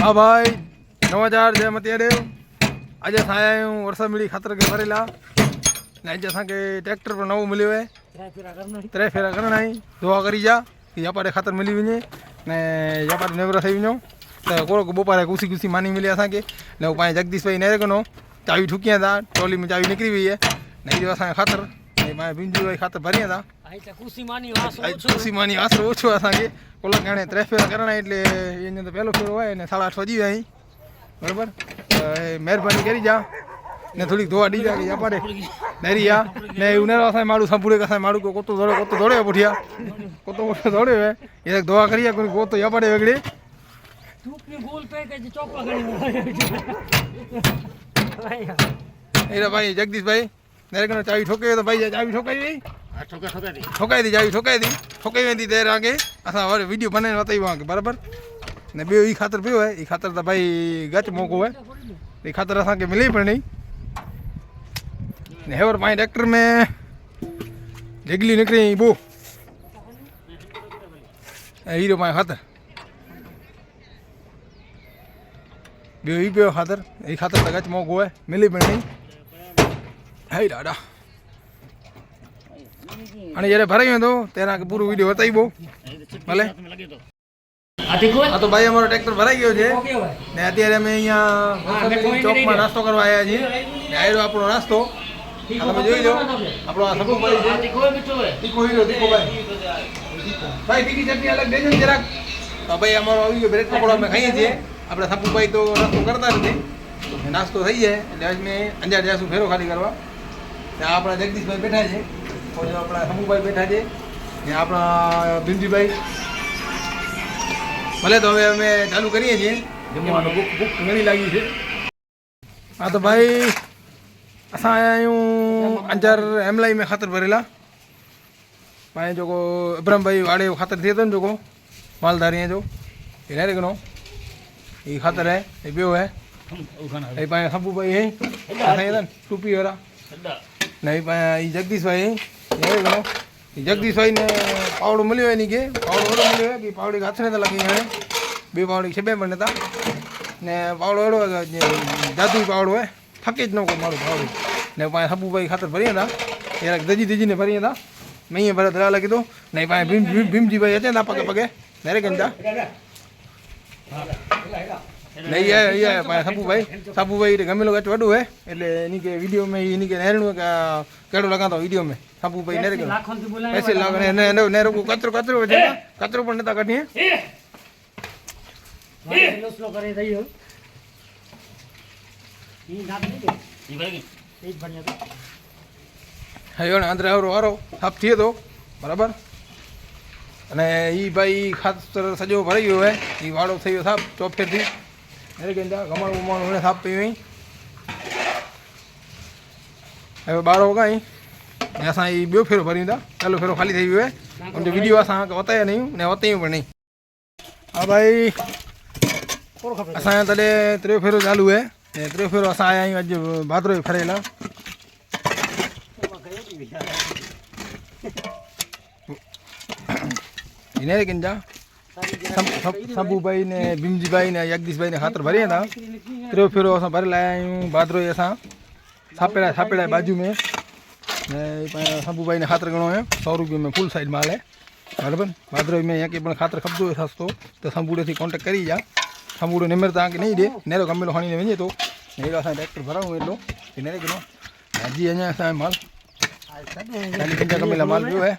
हाँ भाई 9000 जय मतियादेव। आज अस आया आहियूं वर्षा मिली खातर के भरेला ने अज असांखे ट्रैक्टर पर नवो मिलियो है। 3 फेरा करणा आहिनि। दुआ करी जा कि यापारे खातर मिली वञे ने यापारे नेवर थी वञो त कोड़ो बोपारे कुसी कुसी मानी मिले असांखे ने वो पाण जगदीश भाई नेरे कनो चावी ठुकियां था। ट्रॉली में चावी निकरी हुई है नहीं जो असांखे खातर पाण बिंजू भाई खातर भरियां था। कुसी मानी आसरो ओछो असांखे कोला हाणे 3 फेरा करणा એટલે એને તો પહેલો ફેરો હોય ને 8:30 વાગી જાય બરાબર। મહેરબાની કરી જા ને થોડીક ધોવા દી જા કે યાપારે નરિયા ને ઉનેરો અસાય માડું સંપૂડે કસાય માડું કોતો દોડે પોઠિયા કોતો દોડે હે એ ધોવા કરીયા કોઈ કોતો યાપારે વેગડે ટૂકની ગોલ પે કે ચોપા ગણી એરા ભાઈ જગદીશ ભાઈ नेरे कनो चावी ठोके तो भाई चावी ठोकाई दी ठोकाई दी चावी ठोकाई वेंदी देर आगे असां वरी वीडियो बनाने बताइबो आके बराबर ने बे ई खातर पियो है ई खातर तो भाई गच मोको है ई खातर असां के मिले पण नहीं ने हेवर पाई ट्रैक्टर में ढगली निकरी बो हीरो पाई खातर बे ई पियो खातर ई खातर तो गच मोको है मिले पण नहीं हाय दादा અને જ્યારે ભરાયો તો તેના કે પૂરું વિડિયો બતાઈબો ભલે આ તો ભાઈ અમારો ટ્રેક્ટર ભરાઈ ગયો છે ને અત્યારે અમે અહીંયા ચોકમાં નાસ્તો કરવા આવ્યા છીએ ને આયરો આપણો નાસ્તો તમે જોઈ લો આપણો આ સબુ ભાઈ છે તીખો હીરો તીખો ભાઈ તીખી ચટણી અલગ દેજો ને જરાક તો ભાઈ અમારો આવી ગયો બ્રેડ પકોડા અમે ખાઈએ છીએ આપણે સબુ ભાઈ તો નાસ્તો કરતા નથી નાસ્તો થઈ જાય એટલે આજ મેં અંજાર જાશું ફેરો ખાલી કરવા अपना जगदीश भाई बैठा है और जो अपना समूह भाई बैठा है यहाँ अपना बिंदी भाई भले तो हमें अमे चालू करिए छे जमवानो भूख घणी लागी है। हाँ तो भाई असां आया आहियूं अंजार एमलाई में खातर भरेला पाए जो इब्राहिम भाई वाड़े खातर थिए तो जो मालधारी जो हिनारे कनो ये खातर है ये बियो है ये पाए सबू भाई है टूपी वाला नहीं पाए जगदीश भाई ये गणो जगदीश भाई ने पावड़ो मिलो है के पावड़ो एड़ो मिलो है कि पावड़ी हाथ ने तो लगी है बे पावड़ी छबे पण था ने पावड़ो एड़ो जादू पावड़ो है थके ज न को मारो पावड़ी ने पाए सबू भाई खातर भरिया था यार दजी ने भरिया था मैं ये भरा दरा लगी तो नहीं पाए भीमजी भाई अचे था पगे पगे नेरे गंजा नहीं है ये पाए सबू भाई गमेलो गच वडो है એટલે એની કે વિડિયો में એની કે નેરણું કે કેડો લગાતો વિડિયો में सबू भाई नेरे के ऐसे लगने ने नेरो को कचरो है कचरो पण नता काढी लो स्लो करे दईयो ई नाप नहीं दे ई भाई एक बढ़िया तो हयो ने अंदर आरो साफ थिए तो बराबर અને ઈ ભાઈ ખાતર સજો ભરાઈ ગયો હે ઈ વાડો થયો સાફ ચોફે થી अरे गंजा कमर उमर उन्हें साफ पी हुई अब 12 होगा ही ऐसा ही बो फेरो भरी था चलो फेरो खाली थी हुए उनके वीडियो असा बताया नहीं ने होते ही नहीं। हाँ भाई असा तले 3 फेरो चालू है 3 फेरो असा आया अज भादरो फरेला इने रे गंजा सबू भाई ने भीमजी भाई ने जगदीश भाई ने खातर भरिया था 3 फेरो असां भरे लाया आहियूं भादरो असां छापेड़ा बाजू में सबू भाई ने खातर घणो है 100 रुपये में फुल साइज माल है बराबर भादरो में यहाँ के खातर खपंदो है सस्तो तो संबूड़े थी कॉन्टेक्ट करी जा संबूड़ो निमर तक नहीं दे नेरो गमेलो खणी ने वञे तो नेरो असां ट्रैक्टर भराऊं एटलो नेरे घणो हजी अञा असां माल गमेला माल पियो है